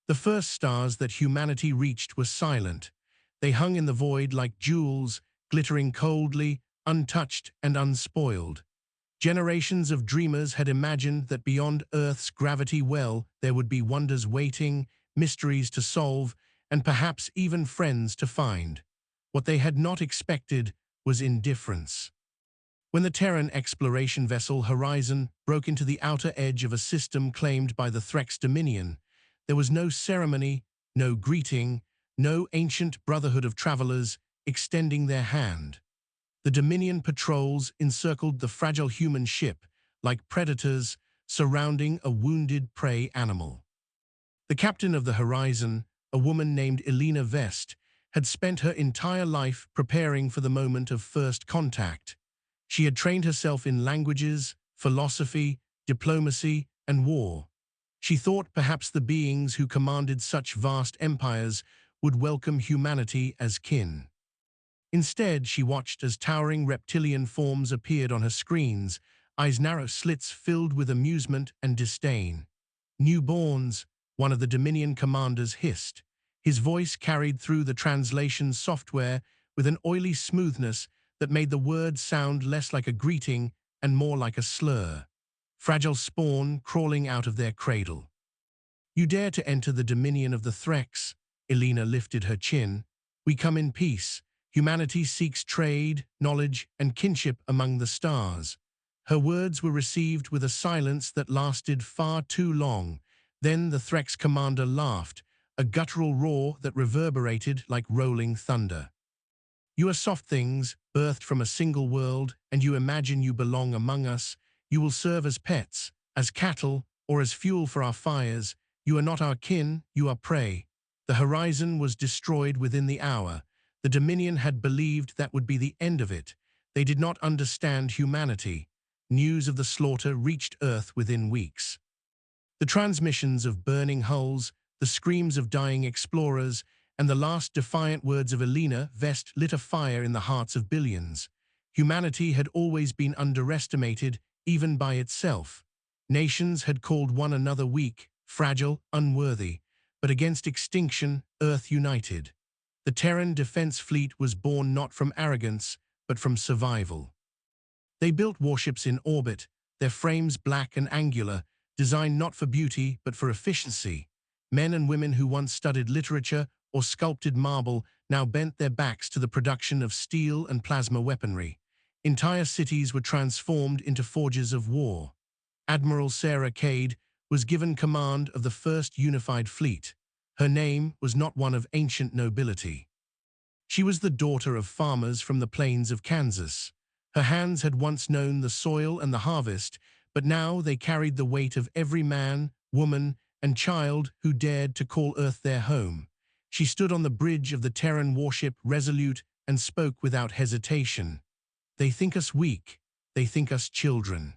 The first stars that humanity reached were silent. They hung in the void like jewels, glittering coldly, untouched and unspoiled. Generations of dreamers had imagined that beyond Earth's gravity well there would be wonders waiting, mysteries to solve, and perhaps even friends to find. What they had not expected was indifference. When the Terran exploration vessel Horizon broke into the outer edge of a system claimed by the Threx Dominion, there was no ceremony, no greeting, no ancient brotherhood of travelers extending their hand. The Dominion patrols encircled the fragile human ship like predators surrounding a wounded prey animal. The captain of the Horizon, a woman named Elena Vest, had spent her entire life preparing for the moment of first contact. She had trained herself in languages, philosophy, diplomacy, and war. She thought perhaps the beings who commanded such vast empires would welcome humanity as kin. Instead, she watched as towering reptilian forms appeared on her screens, eyes narrow slits filled with amusement and disdain. "Newborns," one of the Dominion commanders hissed. His voice carried through the translation software with an oily smoothness that made the words sound less like a greeting and more like a slur. Fragile spawn crawling out of their cradle. "You dare to enter the dominion of the Threx?" Elena lifted her chin. "We come in peace. Humanity seeks trade, knowledge, and kinship among the stars." Her words were received with a silence that lasted far too long. Then the Threx commander laughed, a guttural roar that reverberated like rolling thunder. "You are soft things, birthed from a single world, and you imagine you belong among us. You will serve as pets, as cattle, or as fuel for our fires. You are not our kin, you are prey." The Horizon was destroyed within the hour. The Dominion had believed that would be the end of it. They did not understand humanity. News of the slaughter reached Earth within weeks. The transmissions of burning hulls, the screams of dying explorers, and the last defiant words of Elena Vest lit a fire in the hearts of billions. Humanity had always been underestimated, even by itself. Nations had called one another weak, fragile, unworthy. But against extinction, Earth united. The Terran Defense Fleet was born not from arrogance, but from survival. They built warships in orbit, their frames black and angular, designed not for beauty, but for efficiency. Men and women who once studied literature or sculpted marble now bent their backs to the production of steel and plasma weaponry. Entire cities were transformed into forges of war. Admiral Sarah Cade was given command of the first unified fleet. Her name was not one of ancient nobility. She was the daughter of farmers from the plains of Kansas. Her hands had once known the soil and the harvest, but now they carried the weight of every man, woman, and child who dared to call Earth their home. She stood on the bridge of the Terran warship resolute and spoke without hesitation. "They think us weak. They think us children.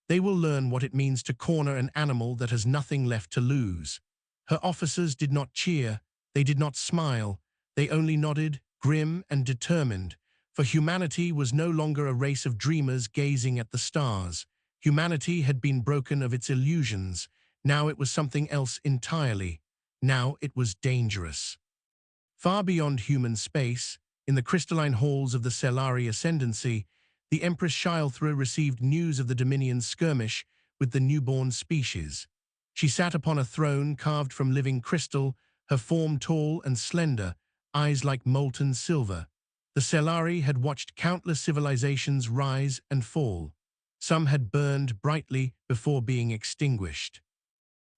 They will learn what it means to corner an animal that has nothing left to lose." Her officers did not cheer, they did not smile, they only nodded, grim and determined, for humanity was no longer a race of dreamers gazing at the stars. Humanity had been broken of its illusions, now it was something else entirely. Now it was dangerous. Far beyond human space, in the crystalline halls of the Selari Ascendancy, the Empress Shylthra received news of the Dominion's skirmish with the newborn species. She sat upon a throne carved from living crystal, her form tall and slender, eyes like molten silver. The Selari had watched countless civilizations rise and fall. Some had burned brightly before being extinguished.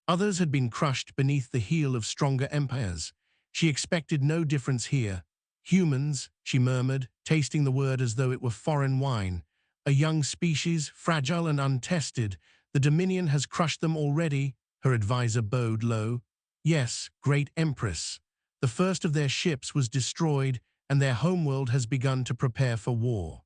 Others had been crushed beneath the heel of stronger empires. She expected no difference here. "Humans," she murmured, tasting the word as though it were foreign wine. "A young species, fragile and untested. The Dominion has crushed them already." Her advisor bowed low. "Yes, great Empress. The first of their ships was destroyed, and their homeworld has begun to prepare for war.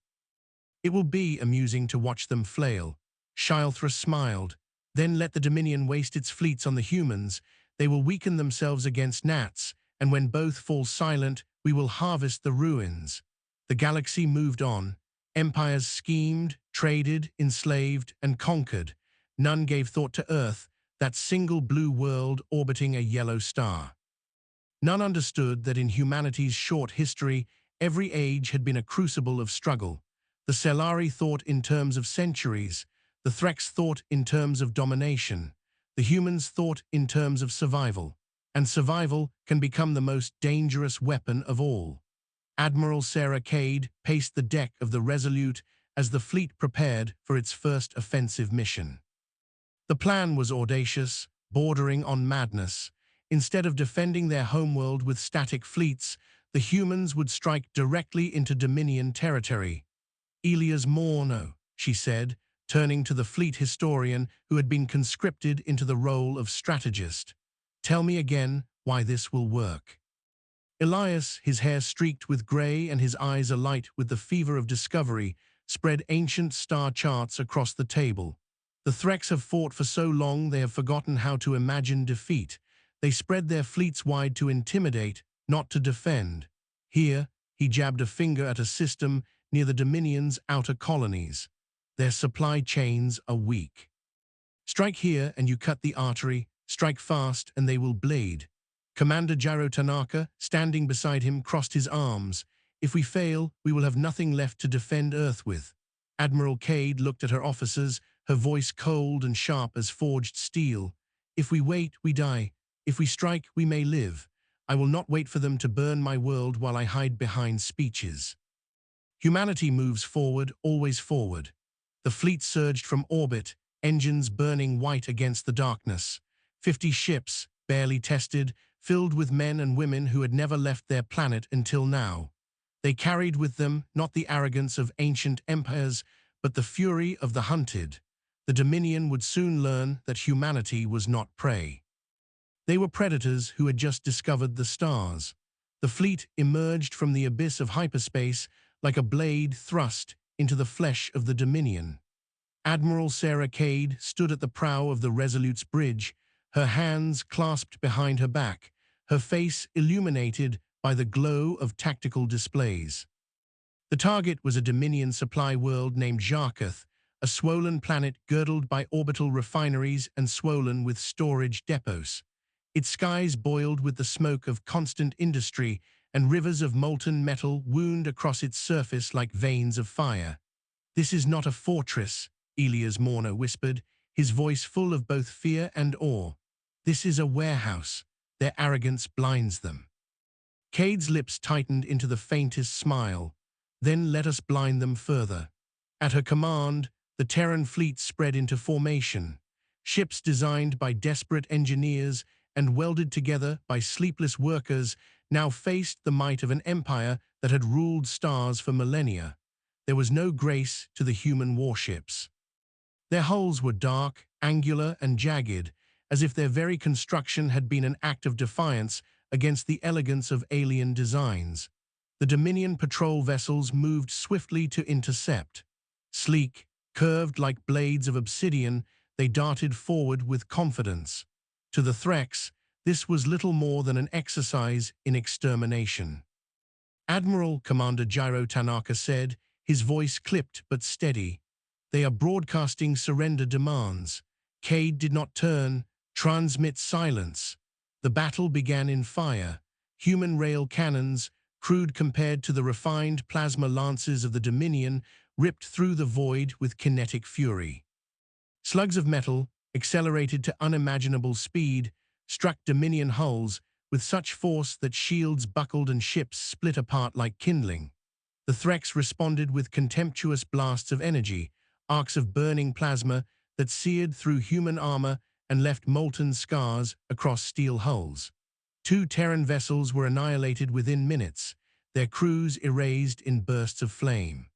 It will be amusing to watch them flail." Shylthra smiled. "Then let the Dominion waste its fleets on the humans. They will weaken themselves against gnats, and when both fall silent, we will harvest the ruins." The galaxy moved on. Empires schemed, traded, enslaved, and conquered. None gave thought to Earth, that single blue world orbiting a yellow star. None understood that in humanity's short history, every age had been a crucible of struggle. The Selari thought in terms of centuries, the Threx thought in terms of domination, the humans thought in terms of survival, and survival can become the most dangerous weapon of all. Admiral Sarah Cade paced the deck of the Resolute as the fleet prepared for its first offensive mission. The plan was audacious, bordering on madness. Instead of defending their homeworld with static fleets, the humans would strike directly into Dominion territory. Elias Morno, she said, turning to the fleet historian who had been conscripted into the role of strategist. Tell me again why this will work. Elias, his hair streaked with grey and his eyes alight with the fever of discovery, spread ancient star charts across the table. The Threx have fought for so long they have forgotten how to imagine defeat. They spread their fleets wide to intimidate, not to defend. Here, he jabbed a finger at a system near the Dominion's outer colonies. Their supply chains are weak. Strike here and you cut the artery, strike fast and they will bleed. Commander Jiro Tanaka, standing beside him, crossed his arms. If we fail, we will have nothing left to defend Earth with. Admiral Cade looked at her officers, her voice cold and sharp as forged steel. If we wait, we die. If we strike, we may live. I will not wait for them to burn my world while I hide behind speeches. Humanity moves forward, always forward. The fleet surged from orbit, engines burning white against the darkness. 50 ships, barely tested, filled with men and women who had never left their planet until now. They carried with them not the arrogance of ancient empires, but the fury of the hunted. The Dominion would soon learn that humanity was not prey. They were predators who had just discovered the stars. The fleet emerged from the abyss of hyperspace like a blade thrust into the flesh of the Dominion. Admiral Sarah Cade stood at the prow of the Resolute's bridge, her hands clasped behind her back, her face illuminated by the glow of tactical displays. The target was a Dominion supply world named Jarkath, a swollen planet girdled by orbital refineries and swollen with storage depots. Its skies boiled with the smoke of constant industry, and rivers of molten metal wound across its surface like veins of fire. This is not a fortress, Elias Morno whispered, his voice full of both fear and awe. This is a warehouse. Their arrogance blinds them. Cade's lips tightened into the faintest smile. Then let us blind them further. At her command, the Terran fleet spread into formation. Ships designed by desperate engineers and welded together by sleepless workers now faced the might of an empire that had ruled stars for millennia. There was no grace to the human warships. Their hulls were dark, angular, and jagged, as if their very construction had been an act of defiance against the elegance of alien designs. The Dominion patrol vessels moved swiftly to intercept. Sleek, curved like blades of obsidian, they darted forward with confidence. To the Threx, this was little more than an exercise in extermination. Admiral Commander Jiro Tanaka said, his voice clipped but steady. They are broadcasting surrender demands. Cade did not turn, transmit silence. The battle began in fire. Human rail cannons, crude compared to the refined plasma lances of the Dominion, ripped through the void with kinetic fury. Slugs of metal, accelerated to unimaginable speed, struck Dominion hulls with such force that shields buckled and ships split apart like kindling. The Threx responded with contemptuous blasts of energy, arcs of burning plasma that seared through human armor and left molten scars across steel hulls. 2 Terran vessels were annihilated within minutes, their crews erased in bursts of flame.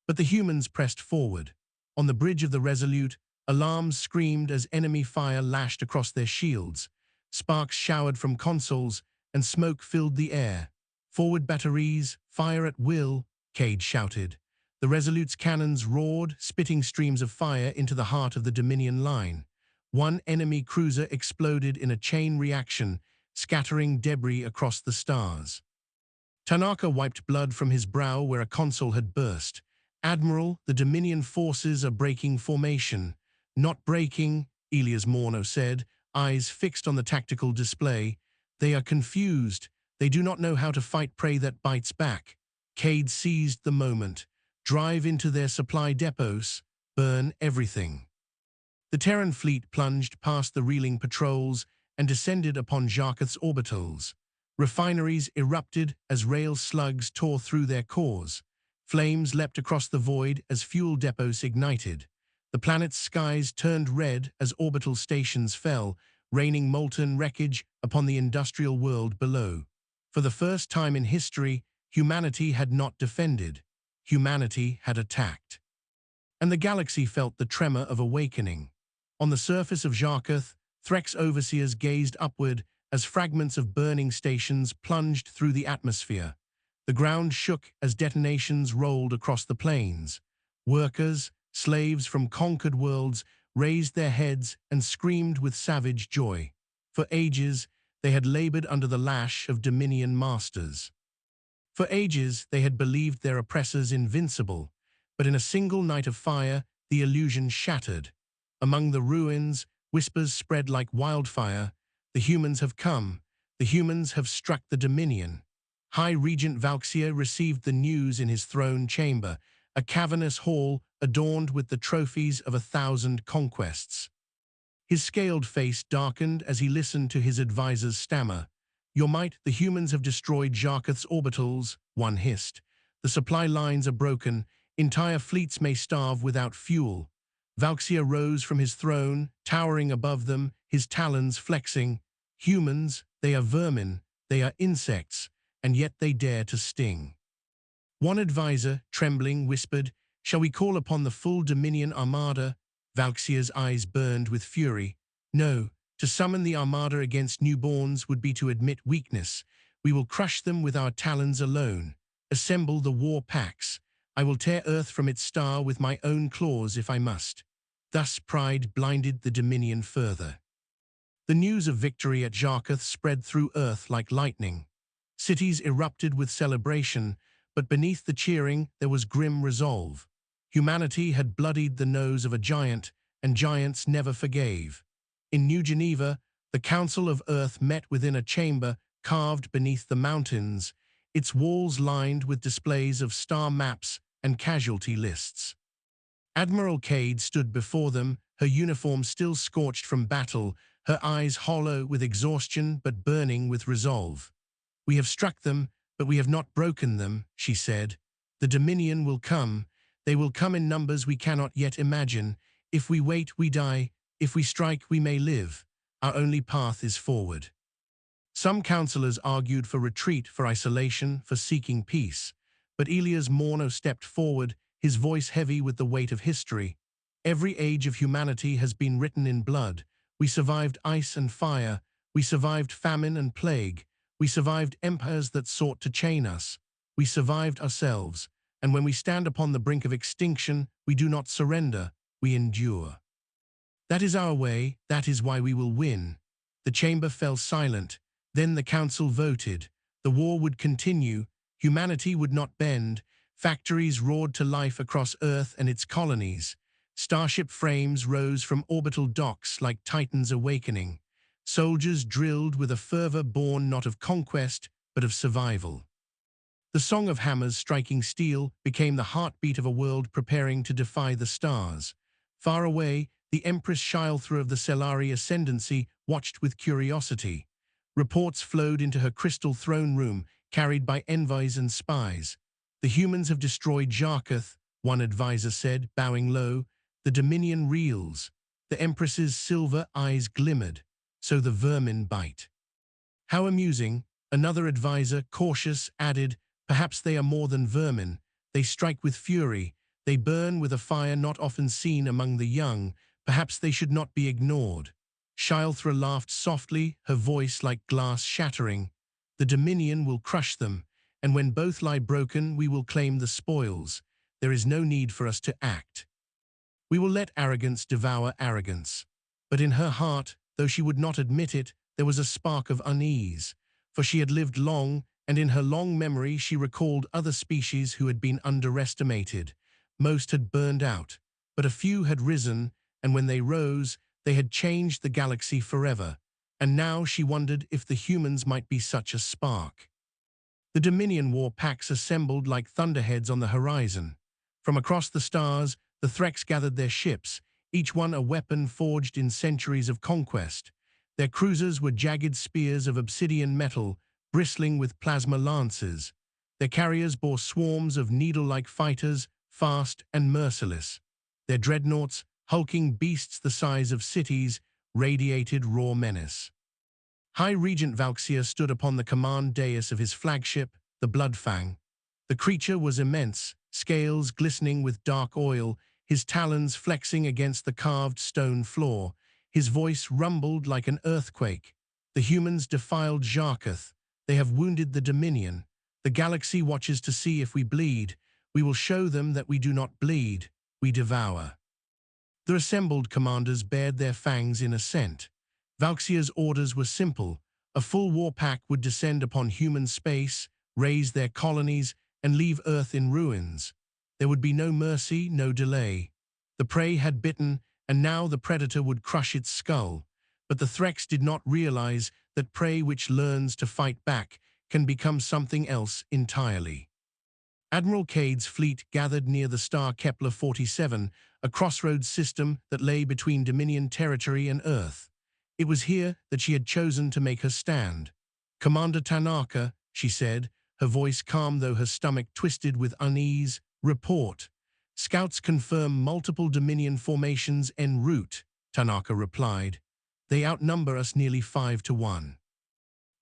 But the humans pressed forward. On the bridge of the Resolute, alarms screamed as enemy fire lashed across their shields. Sparks showered from consoles, and smoke filled the air. Forward batteries, fire at will, Cade shouted. The Resolute's cannons roared, spitting streams of fire into the heart of the Dominion line. One enemy cruiser exploded in a chain reaction, scattering debris across the stars. Tanaka wiped blood from his brow where a console had burst. Admiral, the Dominion forces are breaking formation. Not breaking, Elias Morno said, eyes fixed on the tactical display. They are confused. They do not know how to fight prey that bites back. Cade seized the moment. Drive into their supply depots. Burn everything. The Terran fleet plunged past the reeling patrols and descended upon Jarketh's orbitals. Refineries erupted as rail slugs tore through their cores. Flames leapt across the void as fuel depots ignited. The planet's skies turned red as orbital stations fell, raining molten wreckage upon the industrial world below. For the first time in history, humanity had not defended. Humanity had attacked. And the galaxy felt the tremor of awakening. On the surface of Jarketh, Threk's overseers gazed upward as fragments of burning stations plunged through the atmosphere. The ground shook as detonations rolled across the plains. Workers, slaves from conquered worlds, raised their heads and screamed with savage joy. For ages, they had labored under the lash of Dominion masters. For ages, they had believed their oppressors invincible, but in a single night of fire, the illusion shattered. Among the ruins, whispers spread like wildfire. The humans have come. The humans have struck the Dominion. High Regent Valxia received the news in his throne chamber, a cavernous hall adorned with the trophies of 1,000 conquests. His scaled face darkened as he listened to his advisor's stammer. "Your might, the humans have destroyed Jarketh's orbitals," one hissed. "The supply lines are broken. Entire fleets may starve without fuel." Valxia rose from his throne, towering above them, his talons flexing. "Humans, they are vermin, they are insects, and yet they dare to sting." One advisor, trembling, whispered, "Shall we call upon the full Dominion Armada?" Valxia's eyes burned with fury. "No, to summon the Armada against newborns would be to admit weakness. We will crush them with our talons alone. Assemble the war packs. I will tear Earth from its star with my own claws if I must." Thus pride blinded the Dominion further. The news of victory at Jarketh spread through Earth like lightning. Cities erupted with celebration, but beneath the cheering there was grim resolve. Humanity had bloodied the nose of a giant, and giants never forgave. In New Geneva, the Council of Earth met within a chamber carved beneath the mountains, its walls lined with displays of star maps and casualty lists. Admiral Cade stood before them, her uniform still scorched from battle, her eyes hollow with exhaustion but burning with resolve. "We have struck them, but we have not broken them," she said. "The Dominion will come. They will come in numbers we cannot yet imagine. If we wait, we die. If we strike, we may live. Our only path is forward." Some counselors argued for retreat, for isolation, for seeking peace. But Elias Morno stepped forward, his voice heavy with the weight of history. "Every age of humanity has been written in blood. We survived ice and fire. We survived famine and plague. We survived empires that sought to chain us. We survived ourselves. And when we stand upon the brink of extinction, we do not surrender, we endure. That is our way, that is why we will win." The chamber fell silent. Then the council voted. The war would continue. Humanity would not bend. Factories roared to life across Earth and its colonies. Starship frames rose from orbital docks like titans awakening. Soldiers drilled with a fervor born not of conquest, but of survival. The song of hammers striking steel became the heartbeat of a world preparing to defy the stars. Far away, the Empress Shilethra of the Selari Ascendancy watched with curiosity. Reports flowed into her crystal throne room, carried by envoys and spies. "The humans have destroyed Jarketh," one advisor said, bowing low. "The Dominion reels." The Empress's silver eyes glimmered. "So the vermin bite." "How amusing," another advisor, cautious, added. "Perhaps they are more than vermin. They strike with fury. They burn with a fire not often seen among the young. Perhaps they should not be ignored." Shilethra laughed softly, her voice like glass shattering. "The Dominion will crush them, and when both lie broken, we will claim the spoils. There is no need for us to act. We will let arrogance devour arrogance." But in her heart, though she would not admit it, there was a spark of unease. For she had lived long, and in her long memory she recalled other species who had been underestimated. Most had burned out, but a few had risen, and when they rose, They had changed the galaxy forever, and now she wondered if the humans might be such a spark. The Dominion war packs assembled like thunderheads on the horizon. From across the stars, the Threx gathered their ships, each one a weapon forged in centuries of conquest. Their cruisers were jagged spears of obsidian metal, bristling with plasma lances. Their carriers bore swarms of needle-like fighters, fast and merciless. Their dreadnoughts, hulking beasts the size of cities, radiated raw menace. High Regent Valxia stood upon the command dais of his flagship, the Bloodfang. The creature was immense, scales glistening with dark oil, his talons flexing against the carved stone floor. His voice rumbled like an earthquake. The humans defiled Jarketh. They have wounded the Dominion. The galaxy watches to see if we bleed. We will show them that we do not bleed, we devour. The assembled commanders bared their fangs in assent. Valxia's orders were simple. A full war pack would descend upon human space, raise their colonies, and leave Earth in ruins. There would be no mercy, no delay. The prey had bitten, and now the predator would crush its skull. But the Threx did not realize that prey which learns to fight back can become something else entirely. Admiral Cade's fleet gathered near the star Kepler-47, a crossroads system that lay between Dominion territory and Earth. It was here that she had chosen to make her stand. "Commander Tanaka," she said, her voice calm though her stomach twisted with unease, "report. Scouts confirm multiple Dominion formations en route," Tanaka replied. "They outnumber us nearly 5-1.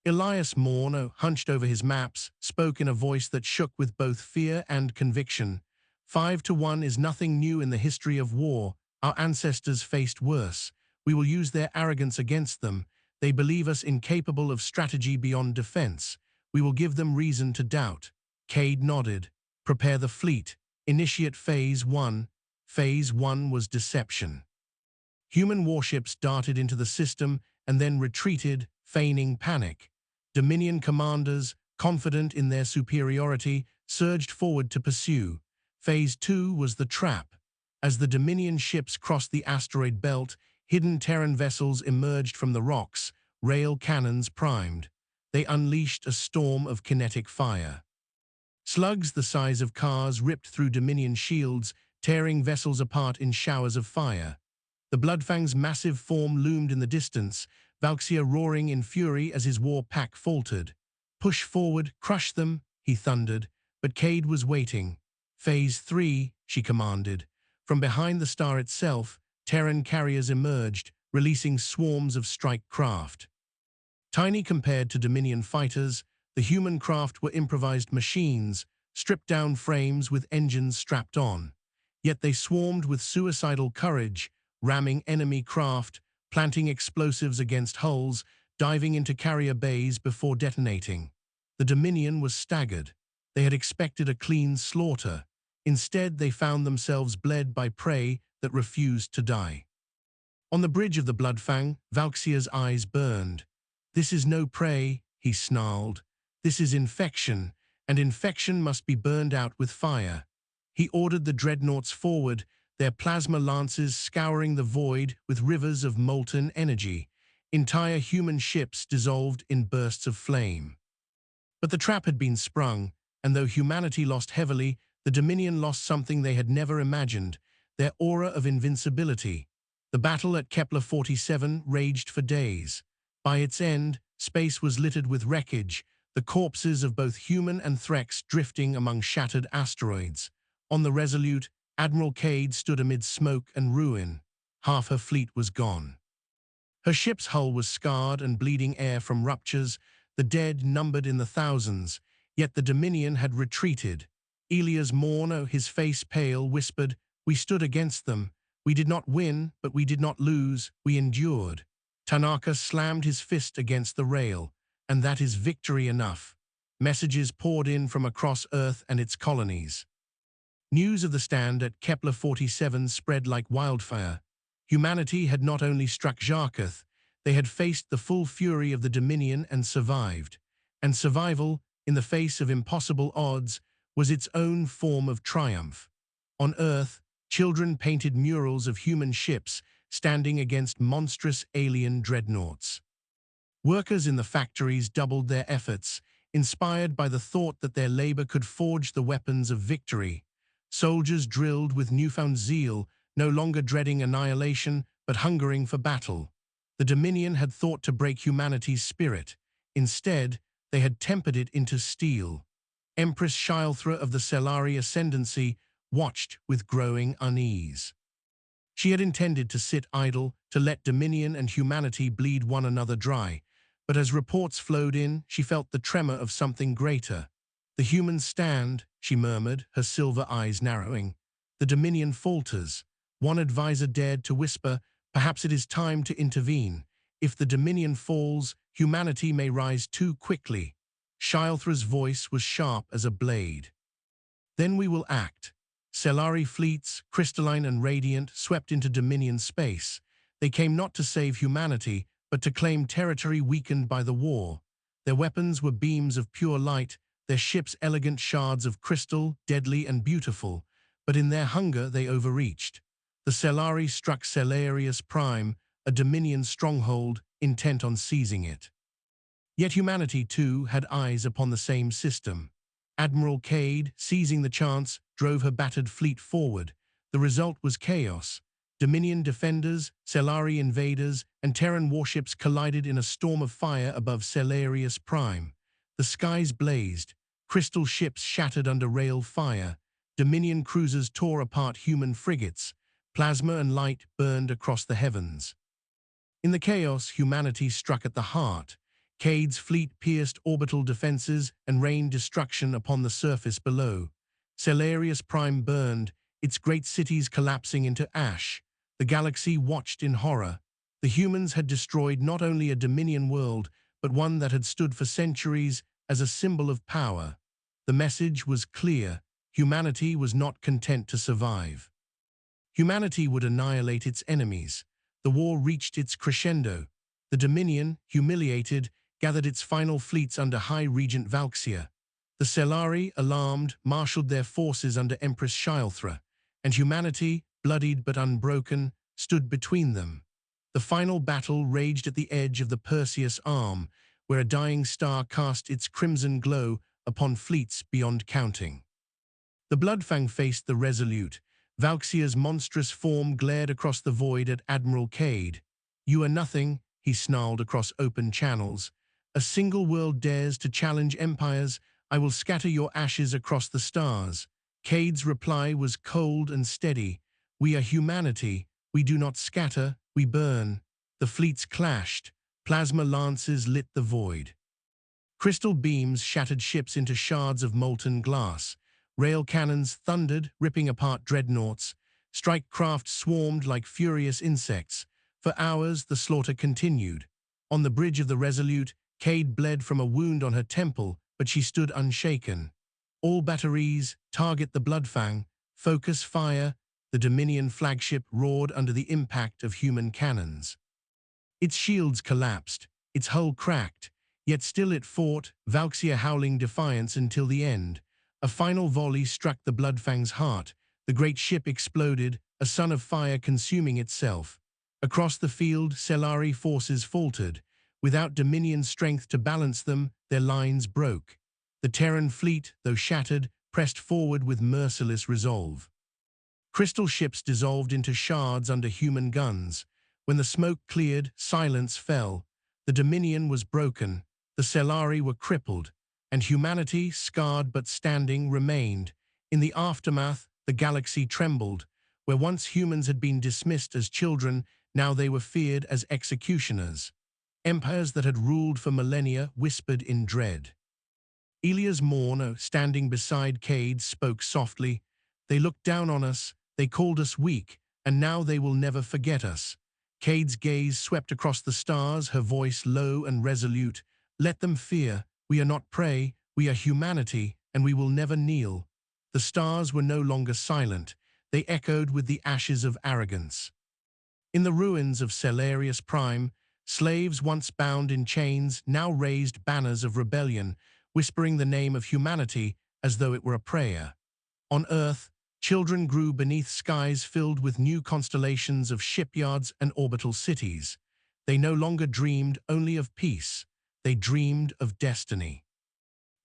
Elias Morno, hunched over his maps, spoke in a voice that shook with both fear and conviction. 5-1 is nothing new in the history of war. Our ancestors faced worse. We will use their arrogance against them. They believe us incapable of strategy beyond defense. We will give them reason to doubt." Cade nodded. "Prepare the fleet. Initiate Phase 1. Phase 1 was deception." Human warships darted into the system and then retreated, feigning panic. Dominion commanders, confident in their superiority, surged forward to pursue. Phase 2 was the trap. As the Dominion ships crossed the asteroid belt, hidden Terran vessels emerged from the rocks, rail cannons primed. They unleashed a storm of kinetic fire. Slugs the size of cars ripped through Dominion shields, tearing vessels apart in showers of fire. The Bloodfang's massive form loomed in the distance, Valxia roaring in fury as his war pack faltered. "Push forward, crush them," he thundered, but Cade was waiting. "Phase 3, she commanded. From behind the star itself, Terran carriers emerged, releasing swarms of strike craft. Tiny compared to Dominion fighters, the human craft were improvised machines, stripped-down frames with engines strapped on. Yet they swarmed with suicidal courage, ramming enemy craft, planting explosives against hulls, diving into carrier bays before detonating. The Dominion was staggered. They had expected a clean slaughter. Instead, they found themselves bled by prey that refused to die. On the bridge of the Bloodfang, Valxia's eyes burned. "This is no prey," he snarled. "This is infection, and infection must be burned out with fire." He ordered the dreadnoughts forward, their plasma lances scouring the void with rivers of molten energy. Entire human ships dissolved in bursts of flame. But the trap had been sprung, and though humanity lost heavily, the Dominion lost something they had never imagined, their aura of invincibility. The battle at Kepler-47 raged for days. By its end, space was littered with wreckage, the corpses of both human and Threx drifting among shattered asteroids. On the Resolute, Admiral Cade stood amid smoke and ruin. Half her fleet was gone. Her ship's hull was scarred and bleeding air from ruptures, the dead numbered in the thousands, yet the Dominion had retreated. Elias Morno, his face pale, whispered, "We stood against them. We did not win, but we did not lose. We endured." Tanaka slammed his fist against the rail. "And that is victory enough." Messages poured in from across Earth and its colonies. News of the stand at Kepler-47 spread like wildfire. Humanity had not only struck Jarketh, they had faced the full fury of the Dominion and survived. And survival, in the face of impossible odds, was its own form of triumph. On Earth, children painted murals of human ships, standing against monstrous alien dreadnoughts. Workers in the factories doubled their efforts, inspired by the thought that their labor could forge the weapons of victory. Soldiers drilled with newfound zeal, no longer dreading annihilation, but hungering for battle. The Dominion had thought to break humanity's spirit. Instead, they had tempered it into steel. Empress Shilthra of the Selari Ascendancy watched with growing unease. She had intended to sit idle, to let Dominion and humanity bleed one another dry, but as reports flowed in, she felt the tremor of something greater. "The humans stand," she murmured, her silver eyes narrowing. "The Dominion falters." One advisor dared to whisper, "Perhaps it is time to intervene. If the Dominion falls, humanity may rise too quickly." Shilthra's voice was sharp as a blade. "Then we will act." Selari fleets, crystalline and radiant, swept into Dominion space. They came not to save humanity, but to claim territory weakened by the war. Their weapons were beams of pure light, their ships elegant shards of crystal, deadly and beautiful, but in their hunger they overreached. The Selari struck Celarius Prime, a Dominion stronghold, intent on seizing it. Yet humanity, too, had eyes upon the same system. Admiral Cade, seizing the chance, drove her battered fleet forward. The result was chaos. Dominion defenders, Selari invaders, and Terran warships collided in a storm of fire above Celarius Prime. The skies blazed, crystal ships shattered under rail fire, Dominion cruisers tore apart human frigates, plasma and light burned across the heavens. In the chaos, humanity struck at the heart. Cade's fleet pierced orbital defenses and rained destruction upon the surface below. Celarius Prime burned, its great cities collapsing into ash. The galaxy watched in horror. The humans had destroyed not only a Dominion world, but one that had stood for centuries as a symbol of power. The message was clear: humanity was not content to survive. Humanity would annihilate its enemies. The war reached its crescendo. The Dominion, humiliated, gathered its final fleets under High Regent Valxia. The Selari, alarmed, marshaled their forces under Empress Shilthra, and humanity, bloodied but unbroken, stood between them. The final battle raged at the edge of the Perseus Arm, where a dying star cast its crimson glow upon fleets beyond counting. The Bloodfang faced the Resolute. Valxia's monstrous form glared across the void at Admiral Cade. "You are nothing," he snarled across open channels. "A single world dares to challenge empires. I will scatter your ashes across the stars." Cade's reply was cold and steady. "We are humanity. We do not scatter, we burn." The fleets clashed. Plasma lances lit the void. Crystal beams shattered ships into shards of molten glass. Rail cannons thundered, ripping apart dreadnoughts. Strike craft swarmed like furious insects. For hours, the slaughter continued. On the bridge of the Resolute, Cade bled from a wound on her temple, but she stood unshaken. "All batteries, target the Bloodfang. Focus fire." The Dominion flagship roared under the impact of human cannons. Its shields collapsed, its hull cracked, yet still it fought, Valxia howling defiance until the end. A final volley struck the Bloodfang's heart. The great ship exploded, a sun of fire consuming itself. Across the field, Selari forces faltered. Without Dominion strength to balance them, their lines broke. The Terran fleet, though shattered, pressed forward with merciless resolve. Crystal ships dissolved into shards under human guns. When the smoke cleared, silence fell. The Dominion was broken, the Selari were crippled, and humanity, scarred but standing, remained. In the aftermath, the galaxy trembled. Where once humans had been dismissed as children, now they were feared as executioners. Empires that had ruled for millennia whispered in dread. Elias Morn, standing beside Cade, spoke softly. "They looked down on us, they called us weak, and now they will never forget us." Cade's gaze swept across the stars, her voice low and resolute. "Let them fear. We are not prey, we are humanity, and we will never kneel." The stars were no longer silent. They echoed with the ashes of arrogance. In the ruins of Celarius Prime, slaves once bound in chains now raised banners of rebellion, whispering the name of humanity as though it were a prayer. On Earth, Children grew beneath skies filled with new constellations of shipyards and orbital cities. They no longer dreamed only of peace. They dreamed of destiny.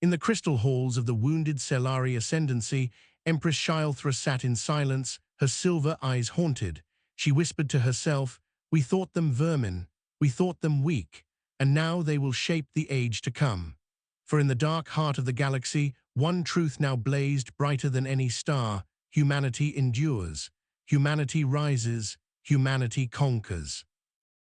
In the crystal halls of the wounded Selari Ascendancy, Empress Shylthra sat in silence, her silver eyes haunted. She whispered to herself, "We thought them vermin, we thought them weak, and now they will shape the age to come." For in the dark heart of the galaxy, one truth now blazed brighter than any star: humanity endures, humanity rises, humanity conquers.